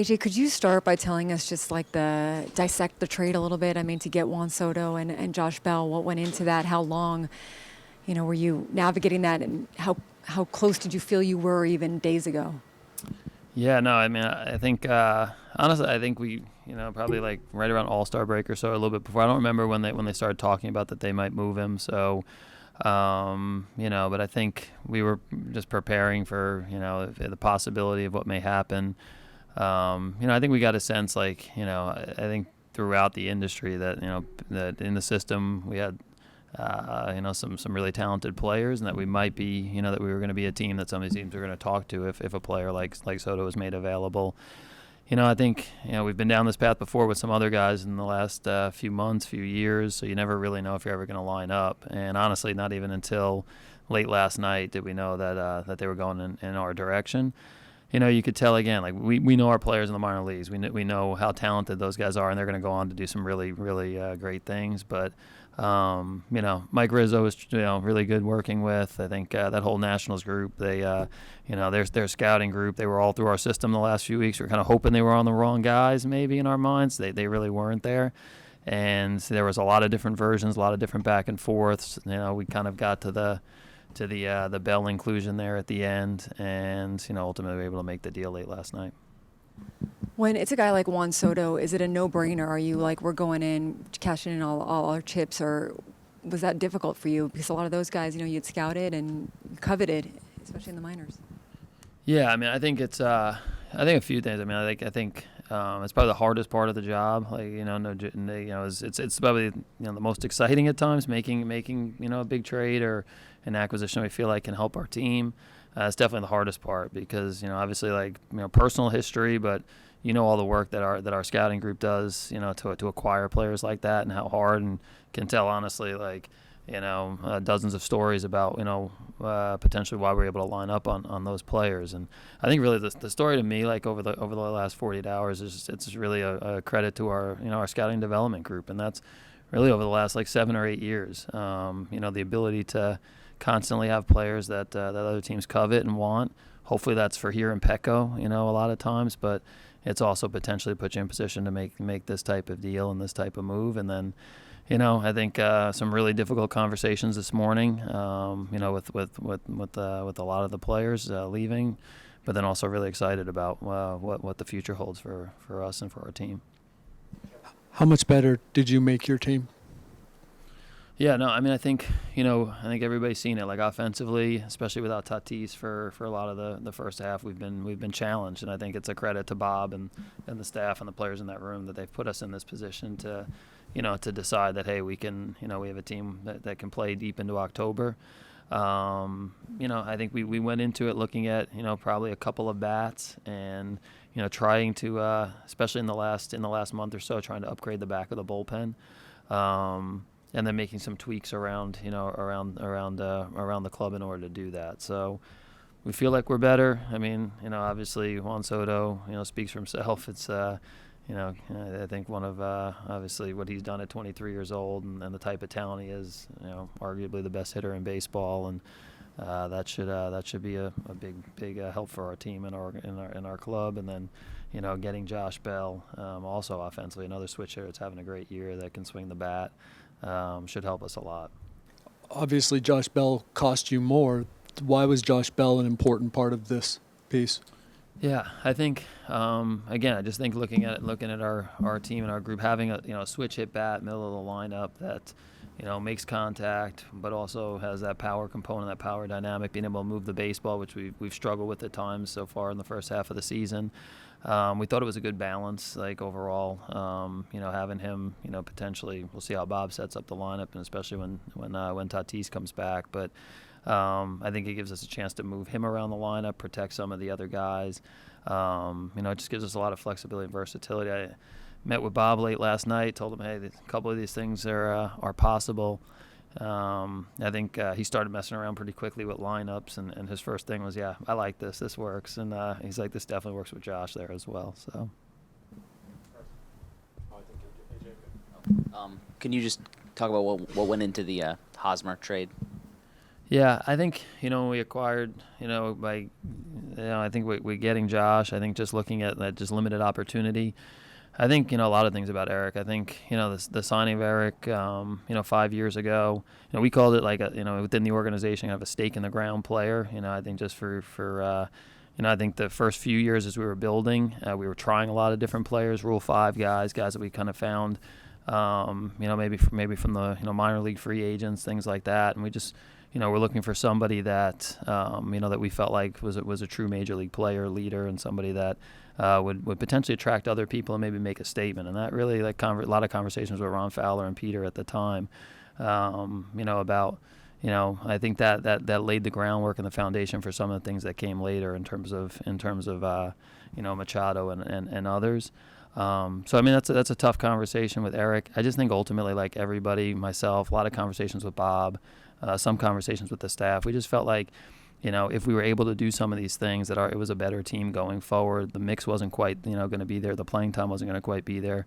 AJ, could you start by telling us just like dissect the trade a little bit? I mean, to get Juan Soto and Josh Bell, what went into that? How long, were you navigating that, and how close did you feel you were even days ago? Yeah, no, I mean, I think honestly, I think we, probably like right around All-Star break or so, a little bit before. I don't remember when they started talking about that they might move him. So, but I think we were just preparing for, the possibility of what may happen. I think we got a sense, like, I think throughout the industry that, that in the system we had, some really talented players, and that we might be, that we were going to be a team that some of these teams are going to talk to if a player like Soto is made available. I think, we've been down this path before with some other guys in the last few months, few years, so you never really know if you're ever going to line up. And honestly, not even until late last night did we know that they were going in our direction. You could tell again, like we know our players in the minor leagues. We know how talented those guys are, and they're going to go on to do some really, really great things. But, Mike Rizzo is, really good working with. I think that whole Nationals group, their scouting group, they were all through our system the last few weeks. We were kind of hoping they were on the wrong guys maybe in our minds. They really weren't there. And there was a lot of different versions, a lot of different back and forths. We kind of got to the Bell inclusion there at the end, and ultimately we were able to make the deal late last night. When it's a guy like Juan Soto, is it a no-brainer? Are you like, we're going in, cashing in all our chips, or was that difficult for you? Because a lot of those guys, you'd scouted and coveted, especially in the minors. Yeah, I mean, I think it's I think a few things. I mean, I think it's probably the hardest part of the job. Like, it's probably the most exciting at times, making a big trade or an acquisition we feel like can help our team. It's definitely the hardest part because obviously, like, personal history, but all the work that our scouting group does to acquire players like that, and how hard, and can tell honestly, like, dozens of stories about potentially why we're able to line up on those players. And I think really the story to me, like over the last 48 hours, is it's really a credit to our our scouting development group, and that's really over the last like 7 or 8 years. The ability to constantly have players that other teams covet and want. Hopefully that's for here in Petco, a lot of times, but it's also potentially put you in position to make this type of deal and this type of move. And then, I think some really difficult conversations this morning, with a lot of the players leaving, but then also really excited about what the future holds for us and for our team. How much better did you make your team? Yeah, no, I mean, I think everybody's seen it. Like offensively, especially without Tatis for a lot of the first half, we've been challenged, and I think it's a credit to Bob and the staff and the players in that room that they've put us in this position to decide that, hey, we can, we have a team that can play deep into October. I think we went into it looking at probably a couple of bats and trying to especially in the last month or so, trying to upgrade the back of the bullpen. And then making some tweaks around the club in order to do that. So we feel like we're better. I mean, obviously Juan Soto, speaks for himself. It's, I think one of obviously what he's done at 23 years old and the type of talent he is, arguably the best hitter in baseball, and that should be a big help for our team and our club. And then, getting Josh Bell, also offensively, another switch hitter that's having a great year that can swing the bat. Should help us a lot. Obviously, Josh Bell cost you more. Why was Josh Bell an important part of this piece? Yeah, I think again, I just think looking at our team and our group, having a switch hit bat middle of the lineup that makes contact, but also has that power component, that power dynamic, being able to move the baseball, which we've struggled with at times so far in the first half of the season. We thought it was a good balance, like overall. Having him, potentially, we'll see how Bob sets up the lineup, and especially when Tatis comes back. But I think it gives us a chance to move him around the lineup, protect some of the other guys. It just gives us a lot of flexibility and versatility. I met with Bob late last night, told him, hey, a couple of these things are possible. I think he started messing around pretty quickly with lineups, and his first thing was, yeah, I like this. This works. And he's like, this definitely works with Josh there as well. So. Can you just talk about what went into the Hosmer trade? Yeah, I think, when we acquired, I think we're getting Josh. I think just looking at that just limited opportunity. I think, a lot of things about Eric. I think, the signing of Eric, 5 years ago, we called it like within the organization, kind of a stake in the ground player. I think just I think the first few years as we were building, we were trying a lot of different players, Rule 5 guys that we kind of found, maybe from the, minor league free agents, things like that. And we just, we're looking for somebody that, that we felt like was a true major league player, leader, and somebody that would potentially attract other people and maybe make a statement. And that really, a lot of conversations with Ron Fowler and Peter at the time, about, I think that laid the groundwork and the foundation for some of the things that came later in terms of Machado and others. So I mean that's a tough conversation with Eric. I just think ultimately, like everybody, myself, a lot of conversations with Bob, some conversations with the staff. We just felt like, if we were able to do some of these things, it was a better team going forward. The mix wasn't quite going to be there. The playing time wasn't going to quite be there.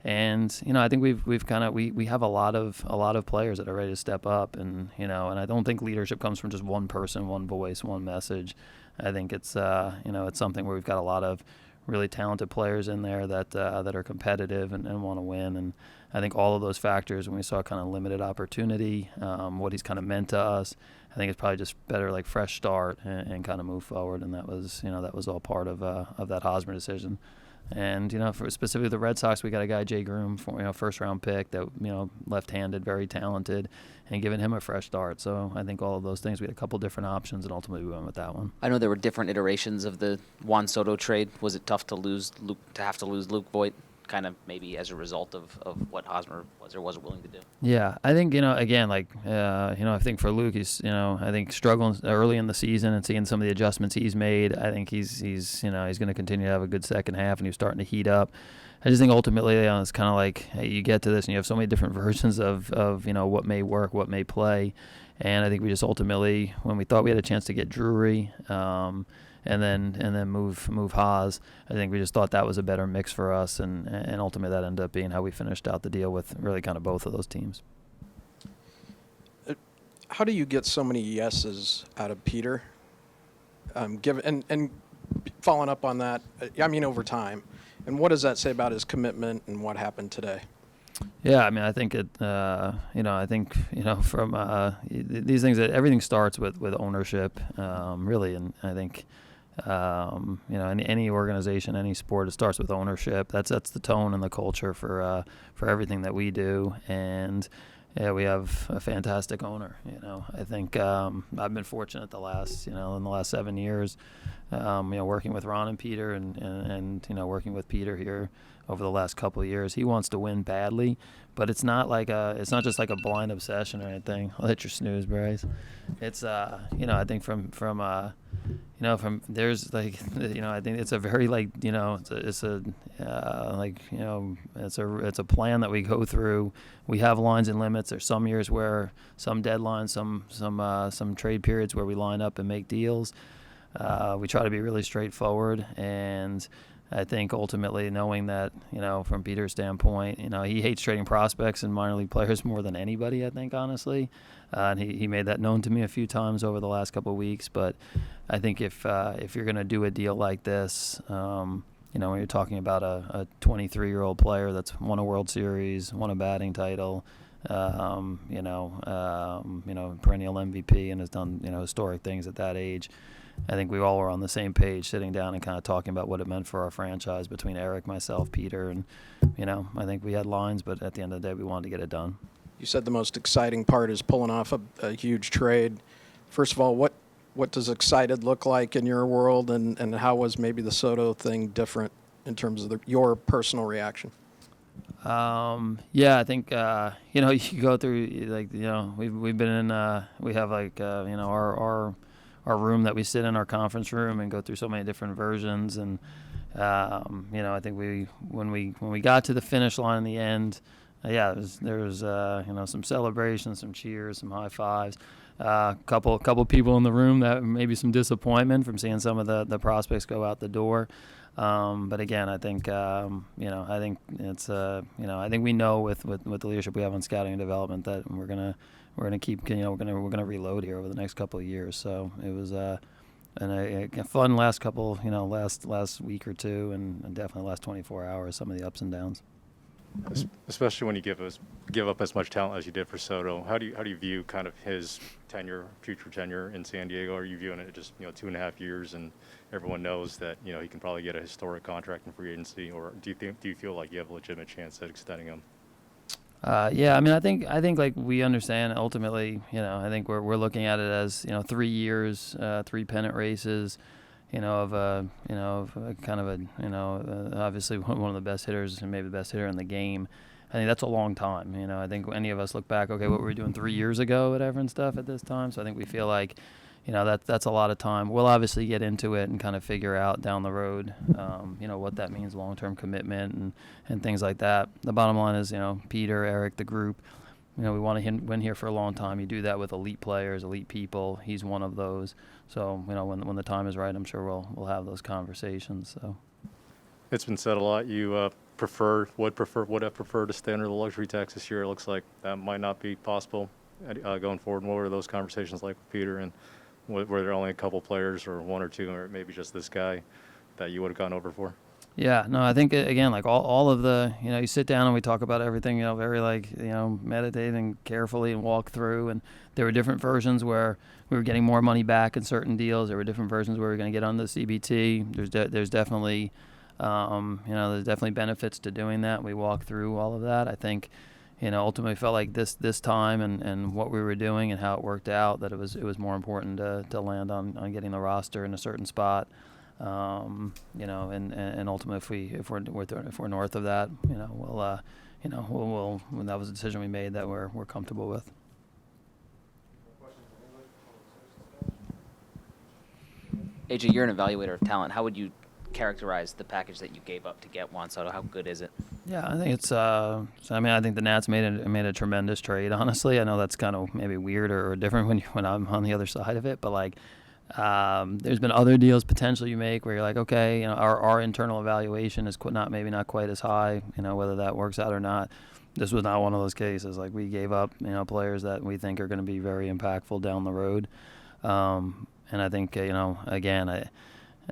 And I think we have a lot of players that are ready to step up, and and I don't think leadership comes from just one person, one voice, one message. I think it's it's something where we've got a lot of really talented players in there that are competitive and want to win. And I think all of those factors, when we saw kind of limited opportunity, what he's kind of meant to us, I think it's probably just better like fresh start and kind of move forward. And that was all part of that Hosmer decision. And for specifically the Red Sox, we got a guy, Jay Groom, first round pick that left-handed, very talented, and giving him a fresh start. So I think all of those things, we had a couple different options, and ultimately we went with that one. I know there were different iterations of the Juan Soto trade. Was it tough to have to lose Luke Voit, kind of maybe as a result of what Hosmer was or wasn't willing to do? Yeah, I think again, I think for Luke, he's I think struggling early in the season and seeing some of the adjustments he's made. I think he's going to continue to have a good second half, and he's starting to heat up. I just think ultimately, it's kind of like, hey, you get to this and you have so many different versions of what may work, what may play, and I think we just ultimately, when we thought we had a chance to get Drury, and then move Haas, I think we just thought that was a better mix for us, and ultimately that ended up being how we finished out the deal with really kind of both of those teams. How do you get so many yeses out of Peter? Given and following up on that, over time, and what does that say about his commitment and what happened today? Yeah, I mean, I think from these things, that everything starts with ownership, really, and I think. In any organization, any sport, it starts with ownership. That's the tone and the culture for everything that we do. And yeah, we have a fantastic owner. I think I've been fortunate in the last 7 years, working with Ron and Peter, and working with Peter here over the last couple of years. He wants to win badly, but it's not just like a blind obsession or anything. I'll let you snooze, Bryce. It's I think from there's I think it's a very it's a plan that we go through. We have lines and limits. There's some years where some deadlines, some trade periods where we line up and make deals. We try to be really straightforward, and I think ultimately knowing that, from Peter's standpoint, he hates trading prospects and minor league players more than anybody, I think, honestly. And he made that known to me a few times over the last couple of weeks. But I think if you're going to do a deal like this, when you're talking about a 23-year-old player that's won a World Series, won a batting title, perennial MVP, and has done, historic things at that age, I think we all were on the same page, sitting down and kind of talking about what it meant for our franchise between Eric, myself, Peter, and, I think we had lines, but at the end of the day, we wanted to get it done. You said the most exciting part is pulling off a huge trade. First of all, what does excited look like in your world, and how was maybe the Soto thing different in terms of your personal reaction? I think, you go through, we've been in, we have our room that we sit in, our conference room, and go through so many different versions. And, I think when we got to the finish line in the end, there was some celebrations, some cheers, some high fives, couple people in the room that maybe some disappointment from seeing some of the prospects go out the door. But again, I think, I think we know with the leadership we have on scouting and development that we're we're gonna keep, we're gonna reload here over the next couple of years. So it was and a fun last couple, last week or two, and definitely last 24 hours. Some of the ups and downs. Especially when you give up as much talent as you did for Soto. How do you view kind of his future tenure in San Diego? Are you viewing it just 2.5 years, and everyone knows that he can probably get a historic contract in free agency, or do you feel like you have a legitimate chance at extending him? Yeah, I mean, I think like we understand ultimately. I think we're looking at it as 3 years, 3 pennant races. Of kind of obviously one of the best hitters and maybe the best hitter in the game. I think that's a long time. I think any of us look back, okay, what were we doing 3 years ago, whatever and stuff at this time. So I think we feel like, that's a lot of time. We'll obviously get into it and kind of figure out down the road, what that means, long-term commitment and things like that. The bottom line is, Peter, Eric, the group, we want to win here for a long time. You do that with elite players, elite people. He's one of those. So, when the time is right, I'm sure we'll have those conversations. So, it's been said a lot. You would have preferred to stay under the luxury tax this year. It looks like that might not be possible going forward. What were those conversations like with Peter? And were there only a couple players, or one or two, or maybe just this guy that you would have gone over for? Yeah, no, I think again, like all of the, you sit down and we talk about everything, very meditating carefully and walk through. And there were different versions where we were getting more money back in certain deals. There were different versions where we were going to get on the CBT. There's definitely, there's definitely benefits to doing that. We walked through all of that. I think, ultimately felt like this time and what we were doing and how it worked out, that it was more important to land on getting the roster in a certain spot. And ultimately, if we're north of that, we'll that was a decision we made that we're comfortable with. AJ, you're an evaluator of talent. How would you characterize the package that you gave up to get Juan Soto? How good is it? Yeah, I think it's. I think the Nats made a tremendous trade. Honestly, I know that's kind of maybe weird or different when I'm on the other side of it, but like. There's been other deals potentially you make where you're like, okay, our internal evaluation is maybe not quite as high, whether that works out or not. This was not one of those cases. Like, we gave up, players that we think are going to be very impactful down the road. And I think, again,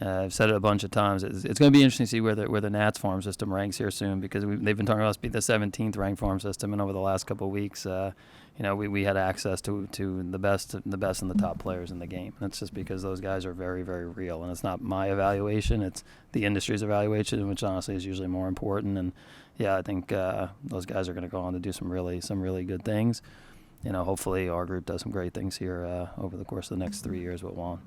I've said it a bunch of times. It's going to be interesting to see where the Nats farm system ranks here soon, because they've been talking about us being the 17th ranked farm system, and over the last couple of weeks, we had access to the best and the top players in the game. And it's just because those guys are very, very real, and it's not my evaluation; it's the industry's evaluation, which honestly is usually more important. And yeah, I think those guys are going to go on to do some really good things. Hopefully our group does some great things here over the course of the next 3 years with Juan.